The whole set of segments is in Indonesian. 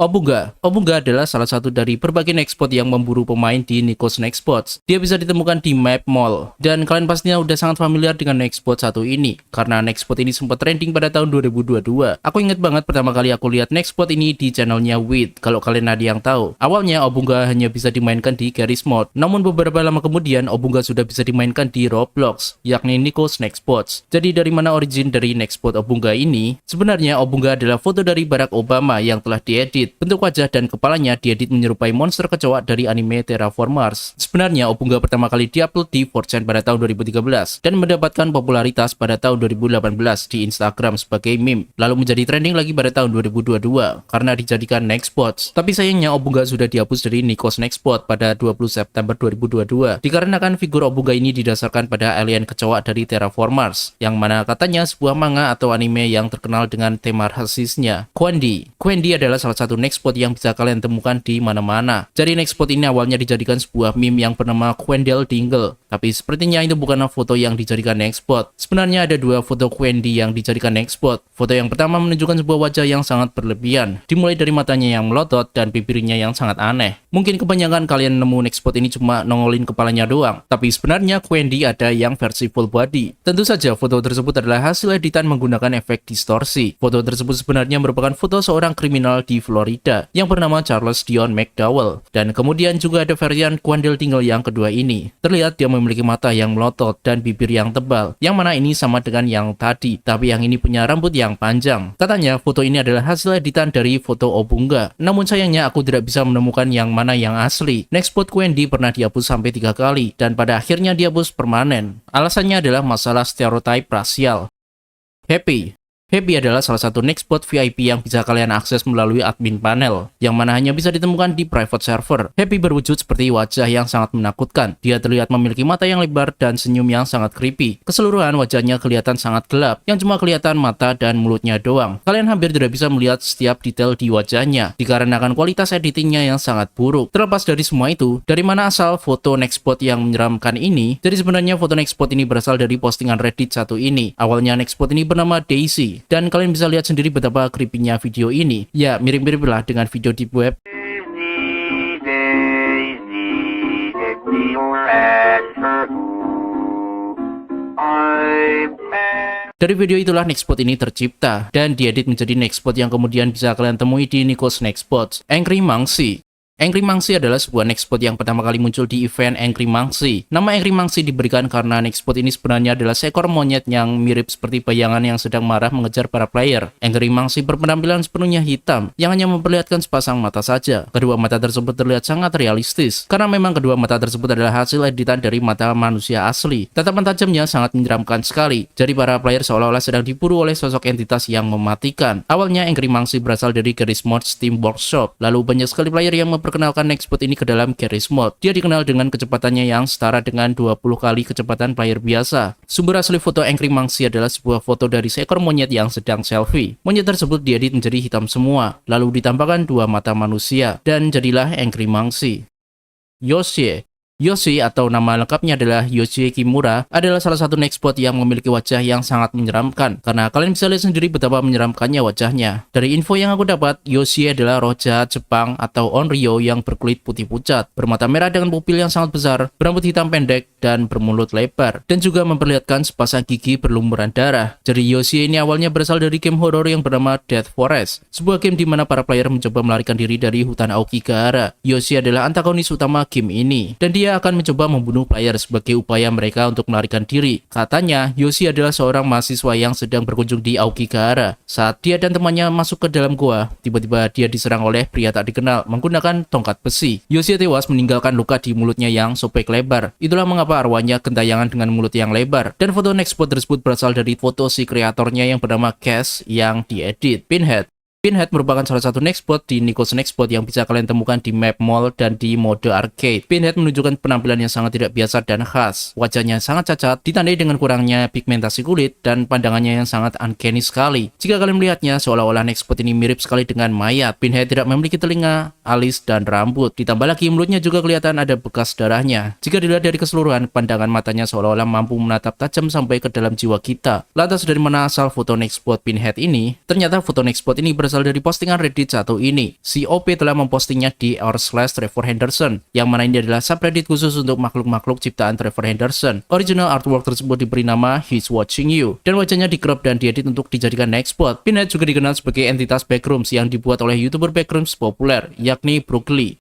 Obunga. Obunga adalah salah satu dari berbagai nextbot yang memburu pemain di Nikos Nextbots. Dia bisa ditemukan di map mall. Dan kalian pastinya udah sangat familiar dengan nextbot satu ini, karena nextbot ini sempat trending pada tahun 2022. Aku inget banget pertama kali aku lihat nextbot ini di channelnya Wit, kalau kalian ada yang tahu. Awalnya Obunga hanya bisa dimainkan di Garry's Mod, namun beberapa lama kemudian Obunga sudah bisa dimainkan di Roblox, yakni Nikos Nextbots. Jadi dari mana origin dari nextbot Obunga ini? Sebenarnya Obunga adalah foto dari Barack Obama yang telah diedit. Bentuk wajah dan kepalanya diedit menyerupai monster kecoa dari anime Terraformers. Sebenarnya Obunga pertama kali diupload di 4chan pada tahun 2013 dan mendapatkan popularitas pada tahun 2018 di Instagram sebagai meme, lalu menjadi trending lagi pada tahun 2022 karena dijadikan nextbots. Tapi sayangnya Obunga sudah dihapus dari Nikos Nextbot pada 20 September 2022 dikarenakan figur Obunga ini didasarkan pada alien kecoa dari Terraformers, yang mana katanya sebuah manga atau anime yang terkenal dengan tema rasisnya. Quendi adalah salah satu nextbot yang bisa kalian temukan di mana-mana. Jadi nextbot ini awalnya dijadikan sebuah meme yang bernama Quendel Dingle, tapi sepertinya itu bukanlah foto yang dijadikan nextbot. Sebenarnya ada dua foto Quendi yang dijadikan nextbot. Foto yang pertama menunjukkan sebuah wajah yang sangat berlebihan, dimulai dari matanya yang melotot dan bibirnya yang sangat aneh. Mungkin kebanyakan kalian nemu nextbot ini cuma nongolin kepalanya doang, tapi sebenarnya Quendi ada yang versi full body. Tentu saja foto tersebut adalah hasil editan menggunakan efek distorsi. Foto tersebut sebenarnya merupakan foto seorang kriminal di Florida yang bernama Charles Dion McDowell. Dan kemudian juga ada varian Quendel Dingle yang kedua ini. Terlihat dia memiliki mata yang melotot dan bibir yang tebal, yang mana ini sama dengan yang tadi, tapi yang ini punya rambut yang panjang. Katanya foto ini adalah hasil editan dari foto Obunga, namun sayangnya aku tidak bisa menemukan yang mana yang asli. Nextbot Quendi pernah dihapus sampai 3 kali dan pada akhirnya dihapus permanen. Alasannya adalah masalah stereotype rasial. Happy adalah salah satu nextbot VIP yang bisa kalian akses melalui admin panel, yang mana hanya bisa ditemukan di private server. Happy berwujud seperti wajah yang sangat menakutkan. Dia terlihat memiliki mata yang lebar dan senyum yang sangat creepy. Keseluruhan wajahnya kelihatan sangat gelap, yang cuma kelihatan mata dan mulutnya doang. Kalian hampir tidak bisa melihat setiap detail di wajahnya, dikarenakan kualitas editingnya yang sangat buruk. Terlepas dari semua itu, dari mana asal foto nextbot yang menyeramkan ini? Jadi sebenarnya foto nextbot ini berasal dari postingan Reddit satu ini. Awalnya nextbot ini bernama Daisy, dan kalian bisa lihat sendiri betapa creepy-nya video ini. Ya, mirip-mirip lah dengan video deep web. Dari video itulah nextbot ini tercipta dan diedit menjadi nextbot yang kemudian bisa kalian temui di Nikos Nextbots. Angry Monkey adalah sebuah nextbot yang pertama kali muncul di event Angry Monkey. Nama Angry Monkey diberikan karena nextbot ini sebenarnya adalah seekor monyet yang mirip seperti bayangan yang sedang marah mengejar para player. Angry Monkey berpenampilan sepenuhnya hitam, yang hanya memperlihatkan sepasang mata saja. Kedua mata tersebut terlihat sangat realistis, karena memang kedua mata tersebut adalah hasil editan dari mata manusia asli. Tatapan tajamnya sangat menyeramkan sekali, jadi para player seolah-olah sedang diburu oleh sosok entitas yang mematikan. Awalnya Angry Monkey berasal dari Garry's Mod Steam Workshop, lalu banyak sekali player yang memperkenalkan nextbot ini ke dalam Garry's Mod. Dia dikenal dengan kecepatannya yang setara dengan 20 kali kecepatan player biasa. Sumber asli foto Angry Monkey adalah sebuah foto dari seekor monyet yang sedang selfie. Monyet tersebut diedit menjadi hitam semua, lalu ditambahkan 2 mata manusia, dan jadilah Angry Monkey. Yoshi atau nama lengkapnya adalah Yoshi Kimura adalah salah satu nextbot yang memiliki wajah yang sangat menyeramkan, karena kalian bisa lihat sendiri betapa menyeramkannya wajahnya. Dari info yang aku dapat, Yoshi adalah roh jahat Jepang atau Onryo yang berkulit putih pucat, bermata merah dengan pupil yang sangat besar, berambut hitam pendek, dan bermulut lebar, dan juga memperlihatkan sepasang gigi berlumuran darah. Jadi Yoshi ini awalnya berasal dari game horror yang bernama Death Forest, sebuah game di mana para player mencoba melarikan diri dari hutan Aokigahara. Yoshi adalah antagonis utama game ini, dan dia akan mencoba membunuh player sebagai upaya mereka untuk melarikan diri. Katanya, Yoshi adalah seorang mahasiswa yang sedang berkunjung di Aokigahara. Saat dia dan temannya masuk ke dalam gua, tiba-tiba dia diserang oleh pria tak dikenal menggunakan tongkat besi. Yoshi tewas meninggalkan luka di mulutnya yang sobek lebar. Itulah mengapa arwahnya gentayangan dengan mulut yang lebar. Dan foto nextbot tersebut berasal dari foto si kreatornya yang bernama Cash yang diedit. Pinhead merupakan salah satu nextbot di Nikos Nextbot yang bisa kalian temukan di map mall dan di mode arcade. Pinhead menunjukkan penampilan yang sangat tidak biasa dan khas. Wajahnya sangat cacat, ditandai dengan kurangnya pigmentasi kulit dan pandangannya yang sangat uncanny sekali. Jika kalian melihatnya, seolah-olah nextbot ini mirip sekali dengan mayat. Pinhead tidak memiliki telinga, alis, dan rambut. Ditambah lagi mulutnya juga kelihatan ada bekas darahnya. Jika dilihat dari keseluruhan, pandangan matanya seolah-olah mampu menatap tajam sampai ke dalam jiwa kita. Lantas dari mana asal foto nextbot Pinhead ini? Ternyata foto nextbot ini berasal berasal dari postingan Reddit satu ini. Si OP telah mempostingnya di r/Trevor Henderson, yang mana ini adalah subreddit khusus untuk makhluk-makhluk ciptaan Trevor Henderson. Original artwork tersebut diberi nama He's Watching You, dan wajahnya di-crop dan diedit untuk dijadikan Nextbot. Pinhead juga dikenal sebagai entitas Backrooms yang dibuat oleh YouTuber Backrooms populer, yakni Brooklyn.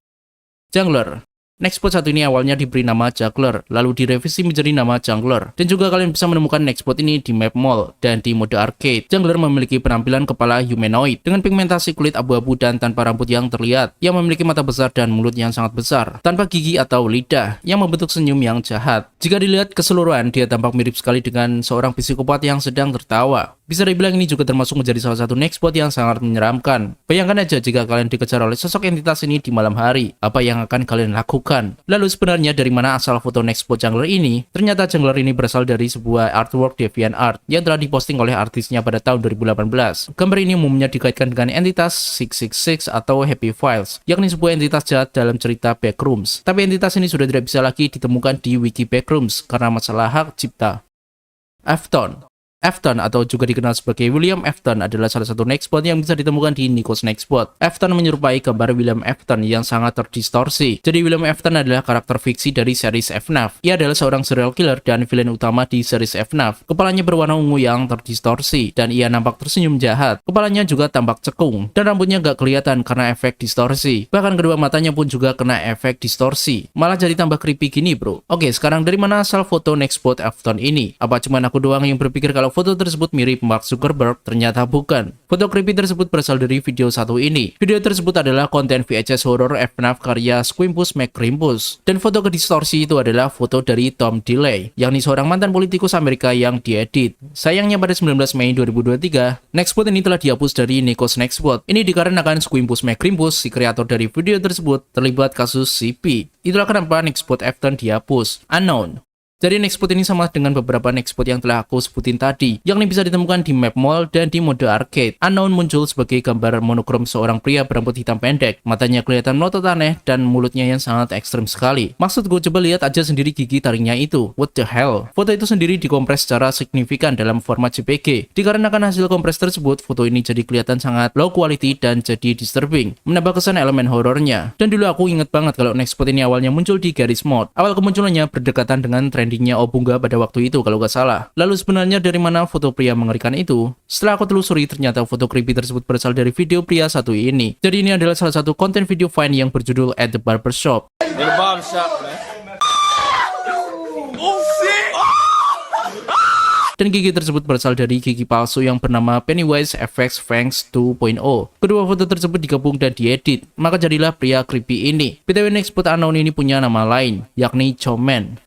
Jungler. Nextbot satu ini awalnya diberi nama Juggler, lalu direvisi menjadi nama Jungler. Dan juga kalian bisa menemukan Nextbot ini di map mall dan di mode arcade. Jungler memiliki penampilan kepala humanoid dengan pigmentasi kulit abu-abu dan tanpa rambut yang terlihat, yang memiliki mata besar dan mulut yang sangat besar, tanpa gigi atau lidah, yang membentuk senyum yang jahat. Jika dilihat keseluruhan, dia tampak mirip sekali dengan seorang psikopat yang sedang tertawa. Bisa dibilang ini juga termasuk menjadi salah satu Nextbot yang sangat menyeramkan. Bayangkan aja jika kalian dikejar oleh sosok entitas ini di malam hari, apa yang akan kalian lakukan? Lalu sebenarnya dari mana asal foto Nextbot Jungler ini? Ternyata Jungler ini berasal dari sebuah artwork DeviantArt yang telah diposting oleh artisnya pada tahun 2018. Gambar ini umumnya dikaitkan dengan entitas 666 atau Happy Files, yakni sebuah entitas jahat dalam cerita Backrooms. Tapi entitas ini sudah tidak bisa lagi ditemukan di wiki Backrooms karena masalah hak cipta. Afton. Afton atau juga dikenal sebagai William Afton adalah salah satu Nextbot yang bisa ditemukan di Nikos Nextbot. Afton menyerupai gambar William Afton yang sangat terdistorsi. Jadi William Afton adalah karakter fiksi dari series FNAF. Ia adalah seorang serial killer dan villain utama di series FNAF. Kepalanya berwarna ungu yang terdistorsi dan ia nampak tersenyum jahat. Kepalanya juga tampak cekung dan rambutnya gak kelihatan karena efek distorsi. Bahkan kedua matanya pun juga kena efek distorsi. Malah jadi tambah creepy gini bro. Oke, sekarang dari mana asal foto Nextbot Afton ini? Apa cuman aku doang yang berpikir kalau foto tersebut mirip Mark Zuckerberg? Ternyata bukan. Foto creepy tersebut berasal dari video satu ini. Video tersebut adalah konten VHS horror FNAF karya Squimpus McCrimpus. Dan foto kedistorsi itu adalah foto dari Tom Delay, yakni seorang mantan politikus Amerika yang diedit. Sayangnya pada 19 Mei 2023, Nextbot ini telah dihapus dari Nikos Nextbot. Ini dikarenakan Squimpus McCrimpus, si kreator dari video tersebut, terlibat kasus CP. Itulah kenapa Nextbot Afton dihapus. Unknown. Jadi Nextbot ini sama dengan beberapa Nextbot yang telah aku sebutin tadi, yakni bisa ditemukan di map mall dan di mode arcade. Unknown muncul sebagai gambar monokrom seorang pria berambut hitam pendek, matanya kelihatan melotot aneh dan mulutnya yang sangat ekstrem sekali. Maksudku, coba lihat aja sendiri gigi taringnya itu. What the hell? Foto itu sendiri dikompres secara signifikan dalam format JPG. Dikarenakan hasil kompres tersebut, foto ini jadi kelihatan sangat low quality dan jadi disturbing, menambah kesan elemen horornya. Dan dulu aku inget banget kalau Nextbot ini awalnya muncul di Garry's Mod. Awal kemunculannya berdekatan dengan trendingnya Obunga pada waktu itu kalau gak salah. Lalu sebenarnya dari mana foto pria mengerikan itu? Setelah aku telusuri, ternyata foto creepy tersebut berasal dari video pria satu ini. Jadi ini adalah salah satu konten video Vine yang berjudul At the Barbershop. Dan gigi tersebut berasal dari gigi palsu yang bernama Pennywise FX Fangs 2.0. Kedua foto tersebut digabung dan diedit, maka jadilah pria creepy ini. BTW Nextbot Unknown ini punya nama lain, yakni Choman.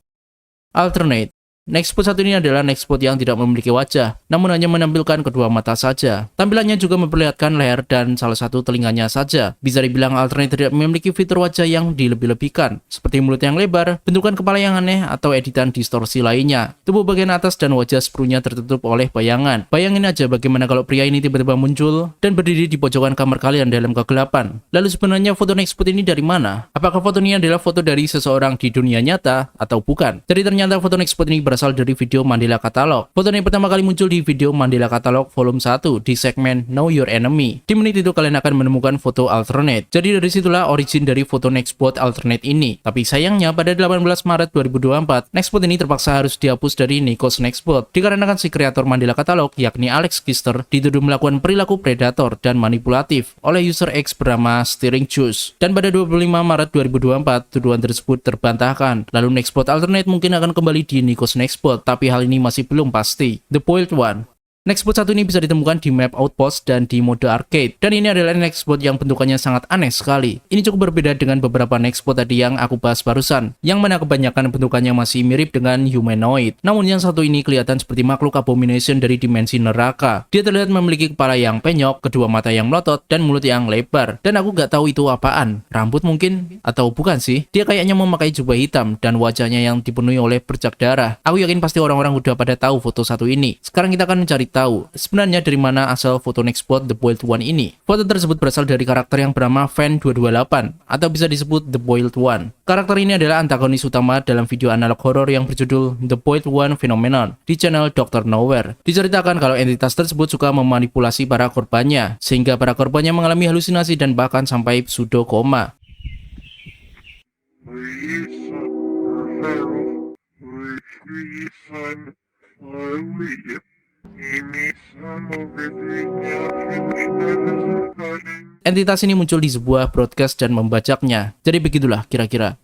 Alternate. Nextbot satu ini adalah Nextbot yang tidak memiliki wajah, namun hanya menampilkan kedua mata saja. Tampilannya juga memperlihatkan leher dan salah satu telinganya saja. Bisa dibilang Alternate tidak memiliki fitur wajah yang dilebih-lebihkan, seperti mulut yang lebar, bentukan kepala yang aneh, atau editan distorsi lainnya. Tubuh bagian atas dan wajah sepenuhnya tertutup oleh bayangan. Bayangin aja bagaimana kalau pria ini tiba-tiba muncul dan berdiri di pojokan kamar kalian dalam kegelapan. Lalu sebenarnya foto Nextbot ini dari mana? Apakah foto ini adalah foto dari seseorang di dunia nyata atau bukan? Jadi ternyata foto Nextbot ini berasal dari video Mandela Catalog. Foto ini pertama kali muncul di video Mandela Catalog volume 1 di segmen Know Your Enemy. Di menit itu kalian akan menemukan foto Alternate. Jadi dari situlah origin dari foto Nextbot Alternate ini. Tapi sayangnya pada 18 Maret 2024, Nextbot ini terpaksa harus dihapus dari Nikos Nextbot dikarenakan si kreator Mandela Catalog yakni Alex Kister dituduh melakukan perilaku predator dan manipulatif oleh user X bernama Steering Juice. Dan pada 25 Maret 2024, tuduhan tersebut terbantahkan. Lalu Nextbot Alternate mungkin akan kembali di Nikos Nextbot, tapi hal ini masih belum pasti. The Boiled One. Nextbot satu ini bisa ditemukan di map Outpost dan di mode arcade. Dan ini adalah Nextbot yang bentukannya sangat aneh sekali. Ini cukup berbeda dengan beberapa Nextbot tadi yang aku bahas barusan, yang mana kebanyakan bentukannya masih mirip dengan humanoid. Namun yang satu ini kelihatan seperti makhluk abomination dari dimensi neraka. Dia terlihat memiliki kepala yang penyok, kedua mata yang melotot, dan mulut yang lebar. Dan aku gak tahu itu apaan. Rambut mungkin? Atau bukan sih? Dia kayaknya memakai jubah hitam dan wajahnya yang dipenuhi oleh bercak darah. Aku yakin pasti orang-orang udah pada tahu foto satu ini. Sekarang kita akan mencari tahu sebenarnya dari mana asal foto Nextbot The Boiled One ini. Foto tersebut berasal dari karakter yang bernama Fan228 atau bisa disebut The Boiled One. Karakter ini adalah antagonis utama dalam video analog horor yang berjudul The Boiled One Phenomenon di channel Dr. Nowhere. Diceritakan kalau entitas tersebut suka memanipulasi para korbannya, sehingga para korbannya mengalami halusinasi dan bahkan sampai pseudo koma. Entitas ini muncul di sebuah broadcast dan membajaknya. Jadi begitulah kira-kira.